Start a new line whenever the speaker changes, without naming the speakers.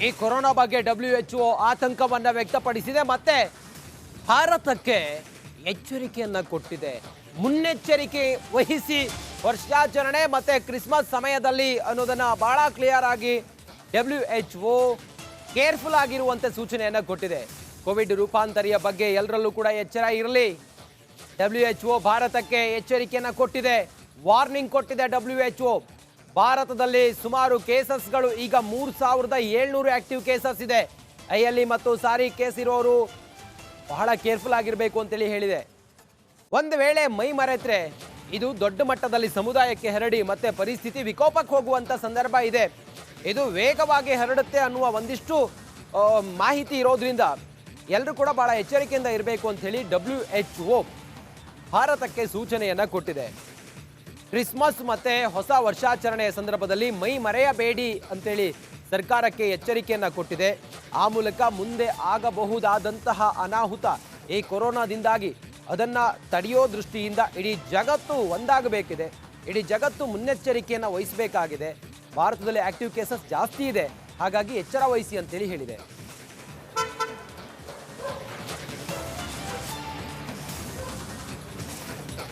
ಈ ಕೊರೋನಾ ಬಗ್ಗೆ WHO ಆತಂಕವನ್ನ ವ್ಯಕ್ತಪಡಿಸಿದೆ ಮತ್ತೆ ಭಾರತಕ್ಕೆ ಎಚ್ಚರಿಕೆಯನ್ನ ಕೊಟ್ಟಿದೆ. ಮುನ್ನೆಚ್ಚರಿಕೆ ವಹಿಸಿ ವರ್ಷಾಚರಣೆ ಮತ್ತೆ ಕ್ರಿಸ್ಮಸ್ ಸಮಯದಲ್ಲಿ ಅನ್ನೋದನ್ನ ಬಹಳ ಕ್ಲಿಯರ್ ಆಗಿ WHO ಕೇರ್ಫುಲ್ ಆಗಿರುವಂತೆ ಸೂಚನೆಯನ್ನ ಕೊಟ್ಟಿದೆ. ಕೋವಿಡ್ ರೂಪಾಂತರಿಯ ಬಗ್ಗೆ ಎಲ್ಲರಲ್ಲೂ ಕೂಡ ಎಚ್ಚರ ಇರಲಿ. WHO ಭಾರತಕ್ಕೆ ಎಚ್ಚರಿಕೆಯನ್ನ ಕೊಟ್ಟಿದೆ, ವಾರ್ನಿಂಗ್ ಕೊಟ್ಟಿದೆ. WHO ಭಾರತದಲ್ಲಿ ಸುಮಾರು ಕೇಸಸ್ಗಳು ಈಗ 3700 ಆಕ್ಟಿವ್ ಕೇಸಸ್ ಇದೆ. ಐಎಲ್ಇ ಮತ್ತು ಸಾರಿ ಕೇಸ್ ಇರೋರು ಬಹಳ ಕೇರ್ಫುಲ್ ಆಗಿರಬೇಕು ಅಂತೇಳಿ ಹೇಳಿದೆ. ಒಂದು ವೇಳೆ ಮೈ ಮರೆತ್ರೆ ಇದು ದೊಡ್ಡ ಮಟ್ಟದಲ್ಲಿ ಸಮುದಾಯಕ್ಕೆ ಹರಡಿ ಮತ್ತೆ ಪರಿಸ್ಥಿತಿ ವಿಕೋಪಕ್ಕೆ ಹೋಗುವಂತ ಸಂದರ್ಭ ಇದೆ. ಇದು ವೇಗವಾಗಿ ಹರಡುತ್ತೆ ಅನ್ನುವ ಒಂದಿಷ್ಟು ಮಾಹಿತಿ ಇರೋದ್ರಿಂದ ಎಲ್ಲರೂ ಕೂಡ ಬಹಳ ಎಚ್ಚರಿಕೆಯಿಂದ ಇರಬೇಕು ಅಂತ ಹೇಳಿ WHO ಭಾರತಕ್ಕೆ ಸೂಚನೆಯನ್ನ ಕೊಟ್ಟಿದೆ. ಕ್ರಿಸ್ಮಸ್ ಮತ್ತೆ ಹೊಸ ವರ್ಷಾಚರಣೆಯ ಸಂದರ್ಭದಲ್ಲಿ ಮೈ ಮರೆಯಬೇಡಿ ಅಂತೇಳಿ ಸರ್ಕಾರಕ್ಕೆ ಎಚ್ಚರಿಕೆಯನ್ನ ಕೊಟ್ಟಿದೆ. ಆ ಮೂಲಕ ಮುಂದೆ ಆಗಬಹುದಾದಂತಹ ಅನಾಹುತ ಈ ಕೊರೋನಾದಿಂದಾಗಿ ಅದನ್ನ ತಡೆಯೋ ದೃಷ್ಟಿಯಿಂದ ಇಡೀ ಜಗತ್ತು ಒಂದಾಗಬೇಕಿದೆ. ಇಡೀ ಜಗತ್ತು ಮುನ್ನೆಚ್ಚರಿಕೆಯನ್ನು ವಹಿಸಬೇಕಾಗಿದೆ. ಭಾರತದಲ್ಲಿ ಆಕ್ಟಿವ್ ಕೇಸಸ್ ಜಾಸ್ತಿ ಇದೆ, ಹಾಗಾಗಿ ಎಚ್ಚರ ವಹಿಸಿ ಅಂತೇಳಿ ಹೇಳಿದೆ.